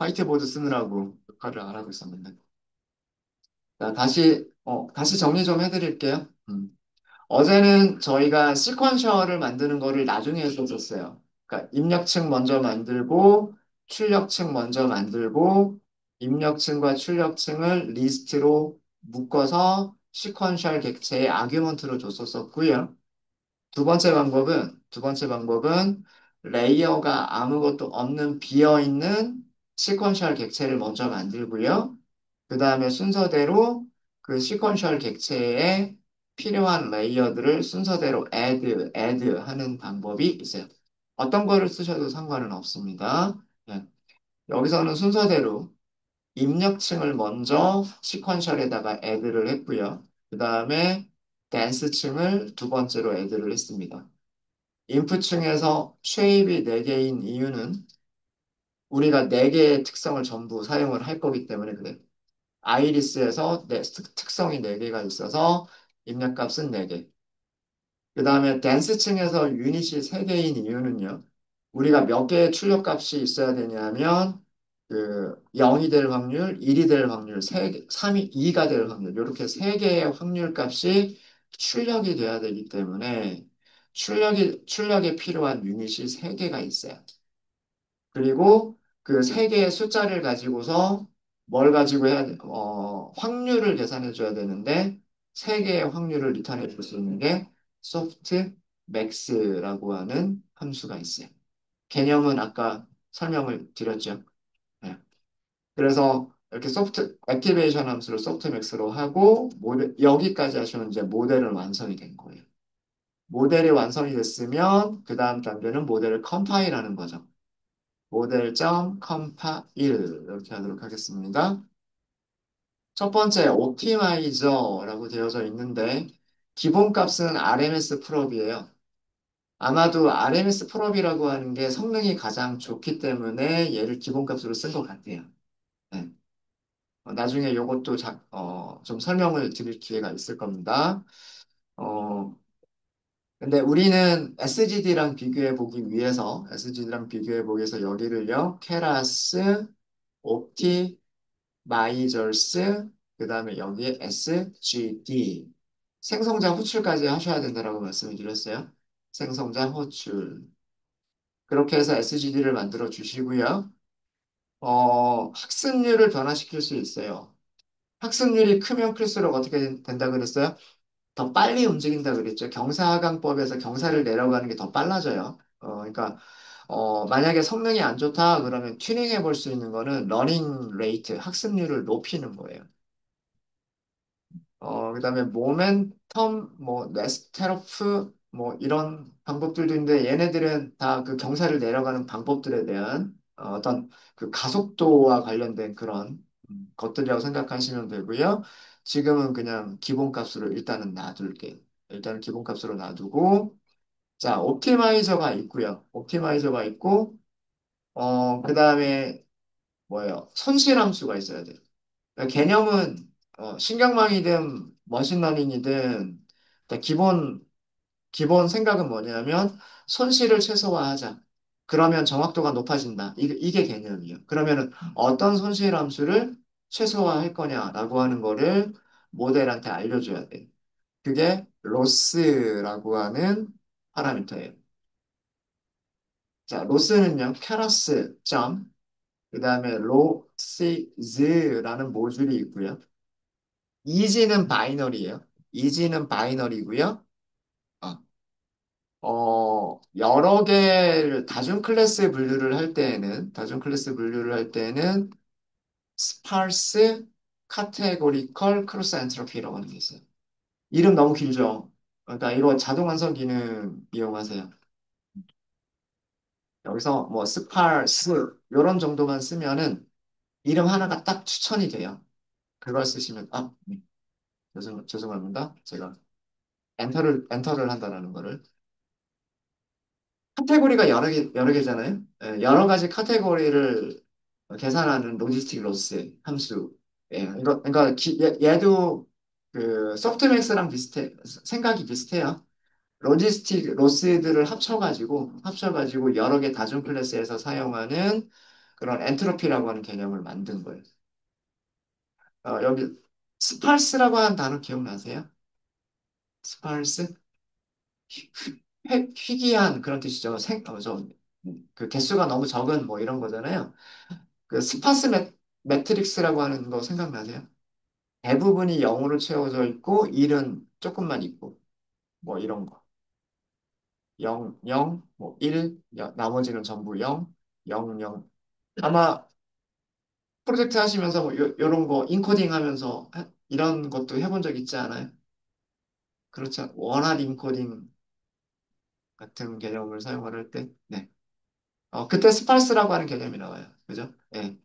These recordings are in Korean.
화이트보드 쓰느라고 역할을 안 하고 있었는데. 자, 다시 정리 좀 해드릴게요. 어제는 저희가 시퀀셜을 만드는 거를 나중에 해줬었어요. 그러니까 입력층 먼저 만들고, 출력층 먼저 만들고, 입력층과 출력층을 리스트로 묶어서 시퀀셜 객체의 아규먼트로 줬었었고요. 두 번째 방법은 레이어가 아무것도 없는 비어있는 시퀀셜 객체를 먼저 만들고요. 그 다음에 순서대로 그 시퀀셜 객체에 필요한 레이어들을 순서대로 add 하는 방법이 있어요. 어떤 거를 쓰셔도 상관은 없습니다. 예. 여기서는 순서대로 입력층을 먼저 시퀀셜에다가 add를 했고요. 그 다음에 댄스층을 두 번째로 add를 했습니다. 인풋층에서 쉐입이 4개인 이유는 우리가 4개의 특성을 전부 사용을 할 거기 때문에 그래요. 아이리스에서 특성이 4개가 있어서 입력값은 4개. 그 다음에 댄스층에서 유닛이 3개인 이유는요. 우리가 몇 개의 출력값이 있어야 되냐면 그 0이 될 확률, 1이 될 확률, 3이 2가 될 확률 이렇게 3개의 확률 값이 출력이 돼야 되기 때문에 출력에 필요한 유닛이 3개가 있어요. 그리고 그 3개의 숫자를 가지고서 뭘 가지고 확률을 계산해 줘야 되는데 3개의 확률을 리턴해 줄 수 있는 게 소프트 맥스라고 하는 함수가 있어요. 개념은 아까 설명을 드렸죠. 네. 그래서 이렇게 액티베이션 함수를 소프트 맥스로 하고 여기까지 하시면 이제 모델은 완성이 된 거예요. 모델이 완성이 됐으면 그 다음 단계는 모델을 컴파일하는 거죠. 모델.compile 이렇게 하도록 하겠습니다. 첫 번째 옵티마이저라고 되어져 있는데 기본값은 RMS 프롭이에요. 아마도 RMS 프롭이라고 하는 게 성능이 가장 좋기 때문에 얘를 기본값으로 쓴 것 같아요. 네. 나중에 이것도 좀 설명을 드릴 기회가 있을 겁니다. 어, 근데 우리는 SGD랑 비교해 보기 위해서 여기를요, 케라스, 옵티, 마이저스, 그 다음에 여기에 SGD. 생성자 호출까지 하셔야 된다라고 말씀을 드렸어요. 생성자 호출. 그렇게 해서 SGD를 만들어 주시고요. 학습률을 변화시킬 수 있어요. 학습률이 크면 클수록 어떻게 된다 그랬어요? 더 빨리 움직인다 그랬죠. 경사하강법에서 경사를 내려가는 게 더 빨라져요. 그러니까 만약에 성능이 안 좋다 그러면 튜닝해 볼 수 있는 거는 러닝 레이트, 학습률을 높이는 거예요. 그다음에 모멘텀, 뭐 네스테로프, 뭐 이런 방법들도 있는데 얘네들은 다 그 경사를 내려가는 방법들에 대한 어떤 그 가속도와 관련된 그런 것들이라고 생각하시면 되고요. 지금은 그냥 기본값으로 일단은 놔둘게요. 일단은 기본값으로 놔두고 자, 옵티마이저가 있고 그다음에 뭐예요? 손실함수가 있어야 돼요. 그러니까 개념은 신경망이든 머신러닝이든 일단 기본 생각은 뭐냐면 손실을 최소화하자. 그러면 정확도가 높아진다. 이게 개념이에요. 그러면은 어떤 손실 함수를 최소화할 거냐라고 하는 거를 모델한테 알려줘야 돼. 그게 로스라고 하는 파라미터예요. 자, 로스는요, 캐러스 점, 그 다음에 로시즈라는 모듈이 있고요. 이지는 바이너리예요. 이지는 바이너리고요. 어, 여러 개를 다중 클래스 분류를 할 때에는 스파르스 카테고리컬 크로스 엔트로피라고 하는 게 있어요. 이름 너무 길죠? 그러니까 이거 자동 완성 기능 이용하세요. 여기서 뭐 스파르스 이런 정도만 쓰면은 이름 하나가 딱 추천이 돼요. 그걸 쓰시면 네. 죄송합니다. 제가 엔터를 한다라는 거를. 카테고리가 여러 개잖아요. 예, 여러 가지 카테고리를 계산하는 로지스틱 로스 함수. 예, 그러니까 얘도 그 소프트맥스랑 생각이 비슷해요. 로지스틱 로스들을 합쳐가지고 여러 개 다중 클래스에서 사용하는 그런 엔트로피라고 하는 개념을 만든 거예요. 여기 스팔스라고 하는 단어 기억나세요? 스팔스? 희귀한 그런 뜻이죠. 그 개수가 너무 적은 뭐 이런 거잖아요. 그 매트릭스라고 하는 거 생각나세요? 대부분이 0으로 채워져 있고 1은 조금만 있고 뭐 이런 거. 0, 0, 뭐 1, 나머지는 전부 0, 0, 0. 아마 프로젝트 하시면서 뭐 요런 거 인코딩 하면서 이런 것도 해본 적 있지 않아요? 그렇죠. 원활 인코딩 같은 개념을 사용할 때. 네. 그때 스팔스라고 하는 개념이 나와요. 그죠? 예.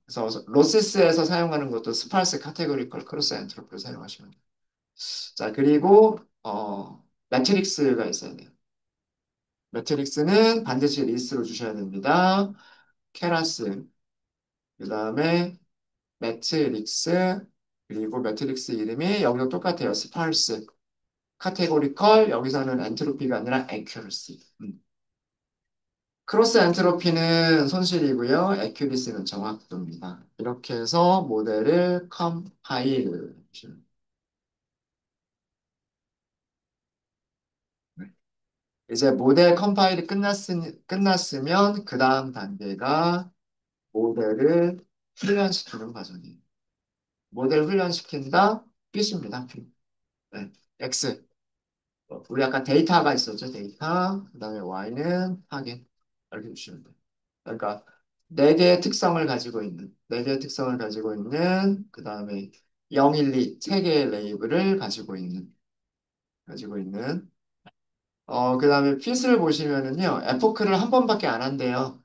그래서 로시스에서 사용하는 것도 스팔스 카테고리컬 크로스 엔트로피를 사용하시면 돼요. 자, 그리고 매트릭스가 있어야 돼요. 매트릭스는 반드시 리스트로 주셔야 됩니다. 케라스, 그 다음에 매트릭스, 그리고 매트릭스 이름이 여기도 똑같아요. 스팔스, 카테고리컬, 여기서는 엔트로피가 아니라 액큐러시. 크로스 엔트로피는 손실이고요. 액큐리시는 정확도입니다. 이렇게 해서 모델을 컴파일. 이제 모델 컴파일이 끝났으면 그 다음 단계가 모델을 훈련시키는 과정이에요. 모델 훈련시킨다? 끝입니다. 네. X. 우리 아까 데이터가 있었죠. 데이터. 그 다음에 Y는 확인. 이렇게 주시면 돼요. 그러니까 네 개의 특성을 가지고 있는 그 다음에 012, 세 개의 레이블을 가지고 있는 그 다음에 핏을 보시면은요, 에포크를 한 번밖에 안 한대요.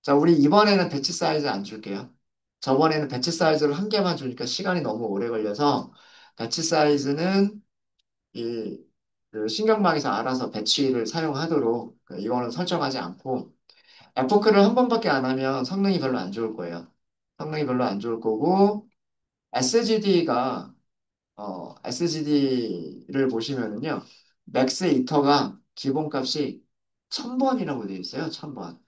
자, 우리 이번에는 배치 사이즈 안 줄게요. 저번에는 배치 사이즈를 한 개만 주니까 시간이 너무 오래 걸려서 배치 사이즈는 이 그 신경망에서 알아서 배치를 사용하도록 이거는 설정하지 않고 에포크를 한 번밖에 안 하면 성능이 별로 안 좋을 거예요. 성능이 별로 안 좋을 거고 SGD를 보시면은요. 맥스 이터가 기본값이 1000번이라고 되어 있어요. 1000번.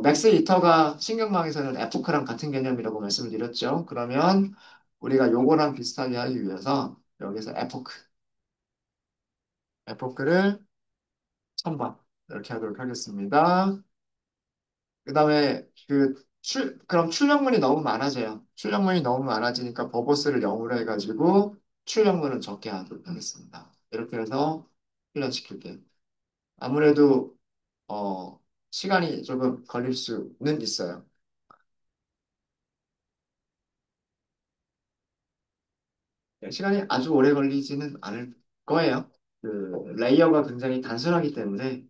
맥스 이터가 신경망에서는 에포크랑 같은 개념이라고 말씀을 드렸죠. 그러면 우리가 요거랑 비슷하게 하기 위해서 여기서 에포크를 1000번 이렇게 하도록 하겠습니다. 그 다음에 그럼 출력문이 너무 많아져요. 출력문이 너무 많아지니까 버버스를 0으로 해가지고 출력문은 적게 하도록 하겠습니다. 이렇게 해서 훈련시킬게요. 아무래도, 어, 시간이 조금 걸릴 수는 있어요. 네, 시간이 아주 오래 걸리지는 않을 거예요. 그, 레이어가 굉장히 단순하기 때문에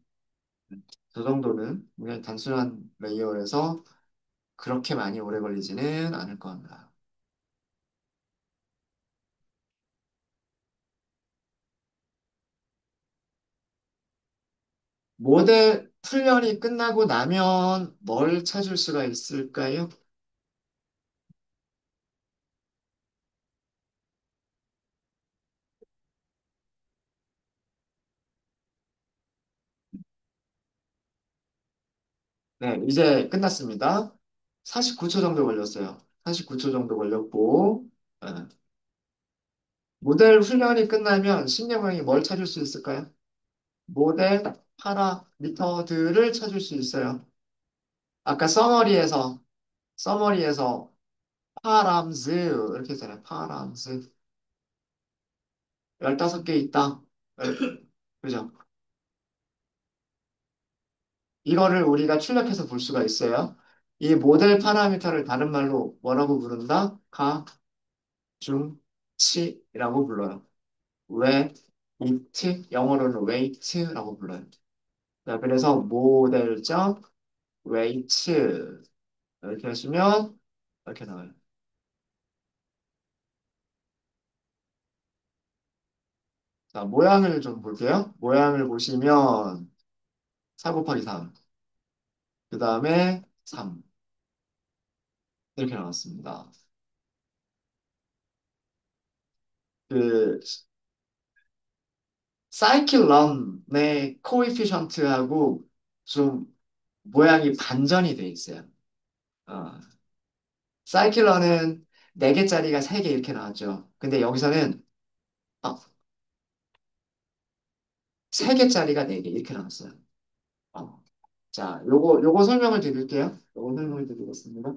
저 정도는 굉장히 단순한 레이어에서 그렇게 많이 오래 걸리지는 않을 겁니다. 모델 훈련이 끝나고 나면 뭘 찾을 수가 있을까요? 네, 이제 끝났습니다. 49초 정도 걸렸어요. 49초 정도 걸렸고, 네. 모델 훈련이 끝나면 신경망이 뭘 찾을 수 있을까요? 모델 파라미터들을 찾을 수 있어요. 아까 서머리에서 파람즈 이렇게 했잖아요. 파람즈 15개 있다. 그죠? 이거를 우리가 출력해서 볼 수가 있어요. 이 모델 파라미터를 다른 말로 뭐라고 부른다? 가중치라고 불러요. 왜, 이트, 영어로는 weight라고 불러요. 자, 그래서 모델점 weight 이렇게 하시면 이렇게 나와요. 자, 모양을 좀 볼게요. 모양을 보시면 4 곱하기 3, 그 다음에 3 이렇게 나왔습니다. 그 사이클 런의 코에피션트하고 좀 모양이 반전이 돼 있어요. 어, 사이클런은 4개짜리가 3개 이렇게 나왔죠. 근데 여기서는 어, 3개짜리가 4개 이렇게 나왔어요. 어. 자, 요거 설명을 드릴게요. 요거 설명을 드리겠습니다.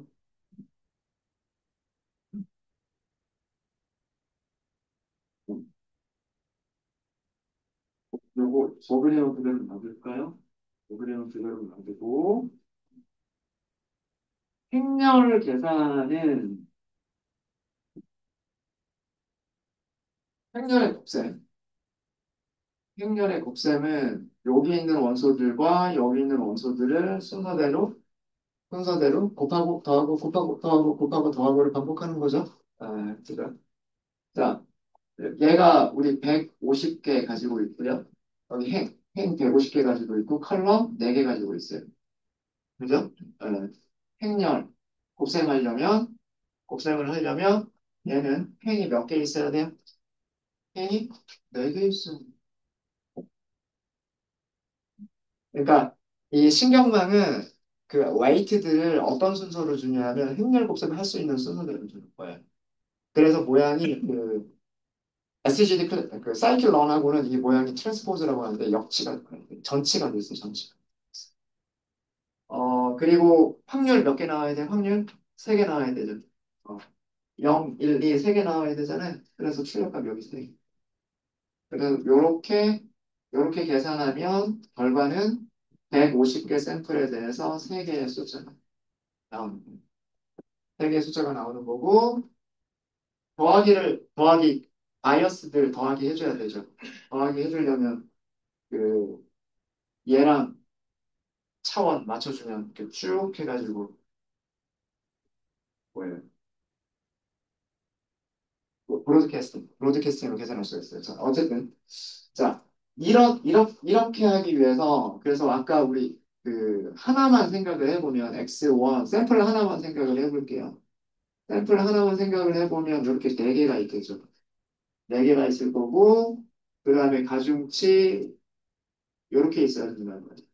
요거 버그레어 그대로 놔둘까요? 버그레어 그대로 놔두고 행렬 계산은 행렬의 곱셈. 행렬의 곱셈은 여기 있는 원소들과 여기 있는 원소들을 순서대로 곱하고 더하고 곱하고 더하고 곱하고 더하고를 반복하는 거죠. 아, 자, 얘가 우리 150개 가지고 있고요. 여기 행 150개 가지고 있고 컬럼 4개 가지고 있어요. 그죠? 어, 행렬 곱셈을 하려면 얘는 행이 몇 개 있어야 돼요? 행이 4개 있어요. 그러니까 이 신경망은 그 웨이트들을 어떤 순서로 주냐면 행렬 곱셈을 할 수 있는 순서대로 주는 거예요. 그래서 모양이 그 SGD 그 사이클 런하고는 이 모양이 트랜스포즈라고 하는데 역치가 전치가 돼 있어요. 전치가. 그리고 확률 몇 개 나와야 돼? 확률 3개 나와야 되죠. 어, 0, 1, 2, 3개 나와야 되잖아요. 그래서 출력값 여기 3개. 그래서 요렇게 계산하면 결과는 150개 샘플에 대해서 3개의 숫자가 나오는 거예요. 3개의 숫자가 나오는 거고 더하기 바이어스들 더하기 해줘야 되죠. 더하기 해주려면 그 얘랑 차원 맞춰주면 이렇게 쭉 해가지고 뭐예요? 브로드캐스팅으로 계산할 수 있어요. 자, 어쨌든 자 이렇게 하기 위해서 그래서 아까 우리 그 하나만 생각을 해보면 X1 샘플 하나만 생각을 해볼게요. 샘플 하나만 생각을 해보면 이렇게 4개가 있겠죠. 4개가 있을 거고 그 다음에 가중치 이렇게 있어야 된다는 거죠.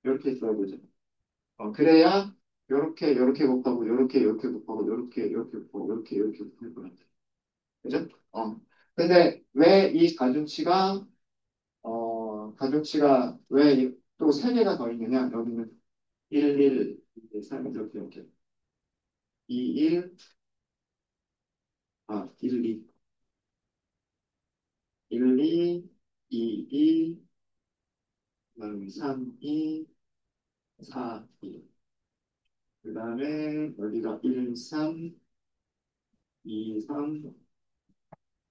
이렇게 있어야 되죠. 그래야 요렇게 곱하고 요렇게 곱하고 요렇게 곱하고 요렇게 곱할 거야. 그죠? 근데 왜 이 가중치가 왜 또 3개가 더 있느냐? 여기는 1, 1, 3 이렇게 2, 1, 1, 2, 1, 2, 2, 2, 그다음에 3, 2, 4, 2. 그 다음에 여기가 1, 3, 2, 3,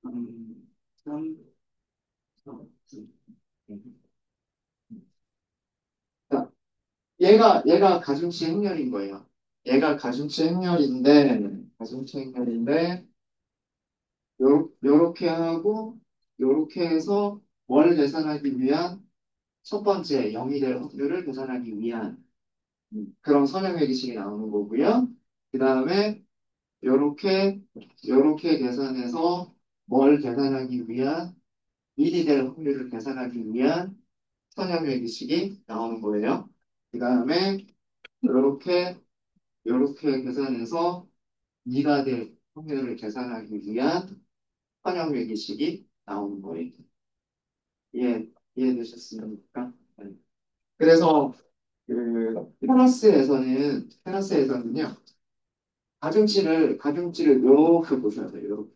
3, 3, 4, 3. 자, 얘가 가중치 행렬인 거예요. 얘가 가중치 행렬인데, 요렇게 하고, 요렇게 해서 뭘 계산하기 위한 첫 번째 0이 될 확률을 계산하기 위한 그런 선형회기식이 나오는 거고요. 그 다음에 요렇게 계산해서 뭘 계산하기 위한 1이 될 확률을 계산하기 위한 선형회기식이 나오는 거예요. 그 다음에 요렇게 계산해서 2가 될 확률을 계산하기 위한 선형회기식이 나오는 거예요. 이해되셨습니까? 네. 그래서 그 테라스에서는요 가중치를 이렇게 보셔야 돼요. 이렇게.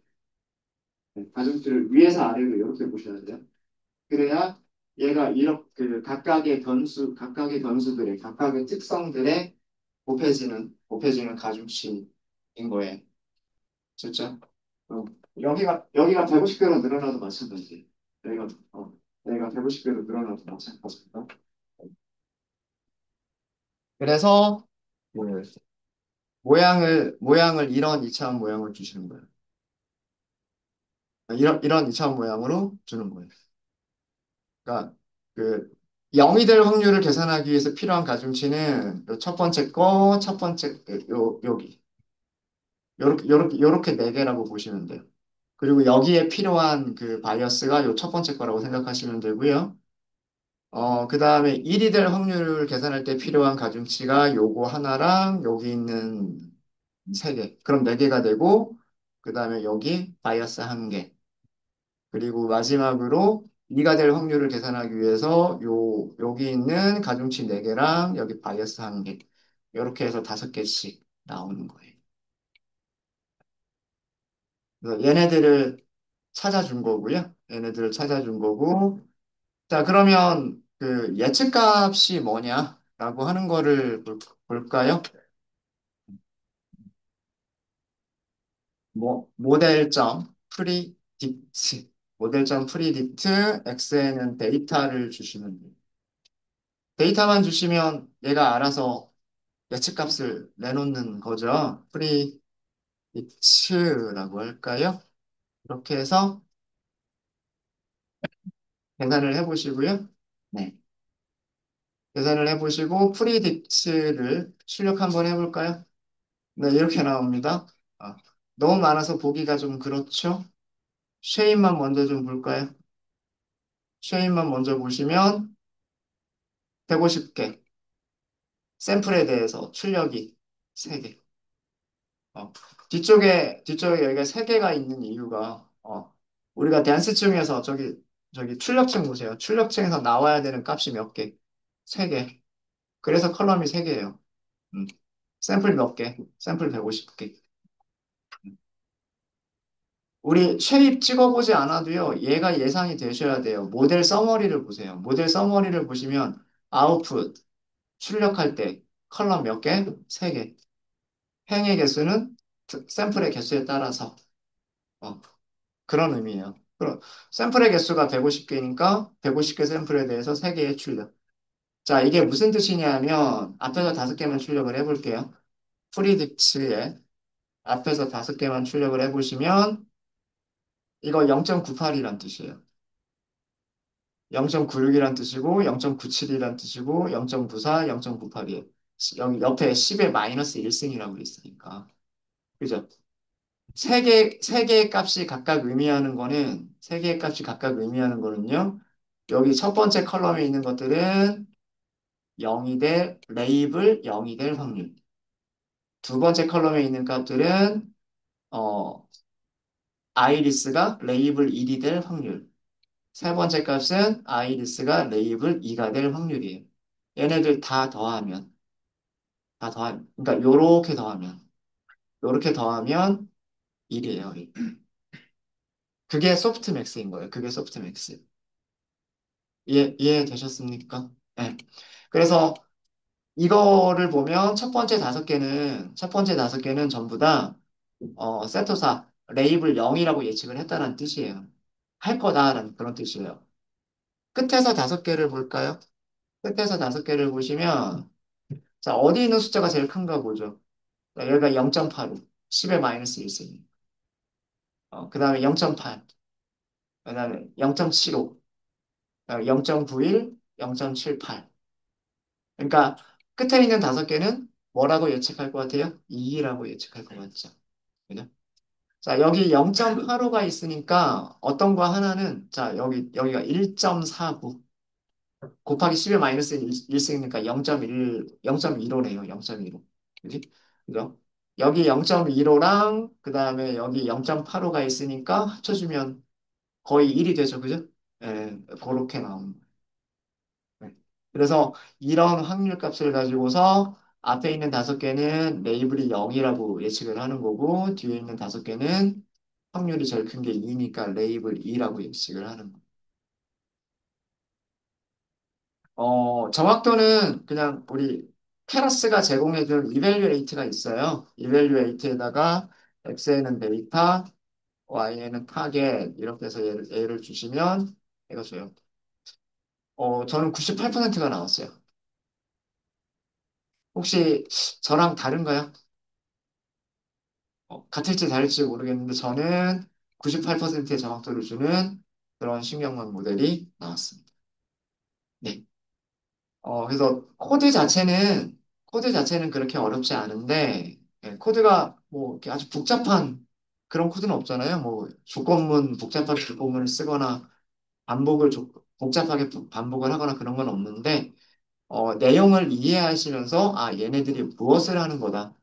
네, 가중치를 위에서 아래로 이렇게 보셔야 돼요. 그래야 얘가 이렇게 그 각각의 변수들의 각각의 특성들의 곱해지는 가중치인 거예요. 진짜? 여기가 150개로 늘어나도 마찬가지. 여기가, 여기가 150개로 늘어나도 마찬가지입니다. 그래서, 그 모양을 이런 이차원 모양을 주시는 거예요. 이런 이차원 모양으로 주는 거예요. 그러니까, 그, 0이 될 확률을 계산하기 위해서 필요한 가중치는 첫 번째, 여기. 요렇게 4개라고 보시면 돼요. 그리고 여기에 필요한 그 바이어스가 요 첫 번째 거라고 생각하시면 되고요. 그 다음에 1이 될 확률을 계산할 때 필요한 가중치가 요거 하나랑 여기 있는 세 개. 그럼 네 개가 되고, 그 다음에 여기 바이어스 한 개. 그리고 마지막으로 2가 될 확률을 계산하기 위해서 여기 있는 가중치 네 개랑 여기 바이어스 한 개. 이렇게 해서 다섯 개씩 나오는 거예요. 그래서 얘네들을 찾아준 거고요. 얘네들을 찾아준 거고. 자, 그러면 그 예측값이 뭐냐라고 하는 거를 볼까요? 모델점 프리딕트. 모델점 프리딕트 x에는 데이터를 주시면 돼요. 데이터만 주시면 얘가 알아서 예측값을 내놓는 거죠. 프리딕트라고 할까요? 이렇게 해서 계산을 해보시고요. 네. 계산을 해보시고 프리딕트를 출력 한번 해볼까요? 네, 이렇게 나옵니다. 아, 너무 많아서 보기가 좀 그렇죠? 쉐입만 먼저 좀 볼까요? 쉐입만 먼저 보시면 150개, 샘플에 대해서 출력이 3개. 뒤쪽에 여기가 3개가 있는 이유가, 우리가 댄스층에서 저기 출력층 보세요. 출력층에서 나와야 되는 값이 몇 개? 3개. 그래서 컬럼이 3개예요. 샘플 몇 개? 샘플 150개. 우리 쉐입 찍어보지 않아도요, 얘가 예상이 되셔야 돼요. 모델 서머리를 보세요. 모델 서머리를 보시면, 아웃풋, 출력할 때, 컬럼 몇 개? 3개. 행의 개수는 샘플의 개수에 따라서, 어, 그런 의미예요. 그럼 샘플의 개수가 150개니까, 150개 샘플에 대해서 3개의 출력. 자, 이게 무슨 뜻이냐면, 앞에서 5개만 출력을 해볼게요. 프리딕츠에 앞에서 5개만 출력을 해보시면, 이거 0.98이란 뜻이에요. 0.96이란 뜻이고 0.97이란 뜻이고 0.94, 0.98이에요. 여기 옆에 10의 마이너스 1승이라고 있으니까. 그죠? 세 개의 값이 각각 의미하는 거는 세 개의 값이 각각 의미하는 거는요. 여기 첫 번째 컬럼에 있는 것들은 0이 될 레이블 0이 될 확률. 두 번째 컬럼에 있는 값들은 어, 아이리스가 레이블 1이 될 확률. 세 번째 값은 아이리스가 레이블 2가 될 확률이에요. 얘네들 그러니까 요렇게 더하면 1이에요. 그게 소프트맥스인 거예요. 그게 소프트맥스. 이해되셨습니까? 네. 그래서 이거를 보면 첫 번째 다섯 개는 전부 다, 세토사, 레이블 0이라고 예측을 했다는 뜻이에요. 할 거다라는 그런 뜻이에요. 끝에서 다섯 개를 볼까요? 끝에서 다섯 개를 보시면, 자, 어디 있는 숫자가 제일 큰가 보죠. 자, 여기가 0.85, 10의 마이너스 1세기. 그 다음에 0.8, 그 다음에 0.75, 0.91, 0.78. 그러니까 끝에 있는 다섯 개는 뭐라고 예측할 것 같아요? 2라고 예측할 것 같죠. 그죠? 자, 여기 0.85가 있으니까 어떤 거 하나는, 자, 여기가 1.49 곱하기 10의 마이너스 1승이니까 0.1, 0.15네요. 0.15. 그지? 그죠? 여기 0.15랑 그 다음에 여기 0.85가 있으니까 합쳐주면 거의 1이 되죠. 그죠? 예, 그렇게 나옵니다. 네. 그래서 이런 확률 값을 가지고서 앞에 있는 다섯 개는 레이블이 0이라고 예측을 하는 거고 뒤에 있는 다섯 개는 확률이 제일 큰 게 2니까 레이블 2라고 예측을 하는 거예요. 정확도는 그냥 우리 케라스가 제공해준 이밸류에이트가 있어요. 이밸류에이트에다가 X에는 데이터, Y에는 타겟 이렇게 해서 얘를 주시면 얘가 줘요. 저는 98%가 나왔어요. 혹시 저랑 다른가요? 같을지 다를지 모르겠는데 저는 98%의 정확도를 주는 그런 신경망 모델이 나왔습니다. 네. 그래서 코드 자체는 그렇게 어렵지 않은데 예, 코드가 뭐 이렇게 아주 복잡한 그런 코드는 없잖아요. 뭐 복잡한 조건문을 쓰거나 복잡하게 반복을 하거나 그런 건 없는데, 내용을 이해하시면서, 아, 얘네들이 무엇을 하는 거다.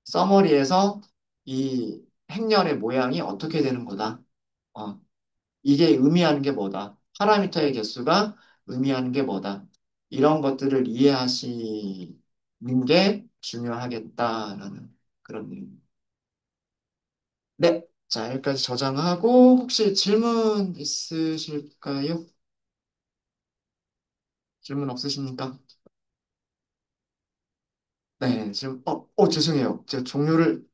서머리에서 이 행렬의 모양이 어떻게 되는 거다. 어, 이게 의미하는 게 뭐다. 파라미터의 개수가 의미하는 게 뭐다. 이런 것들을 이해하시는 게 중요하겠다라는 그런 의미. 네. 자, 여기까지 저장하고 혹시 질문 있으실까요? 질문 없으십니까? 네, 지금, 죄송해요. 제가 종료를,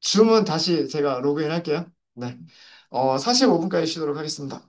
주문 다시 제가 로그인 할게요. 네. 45분까지 쉬도록 하겠습니다.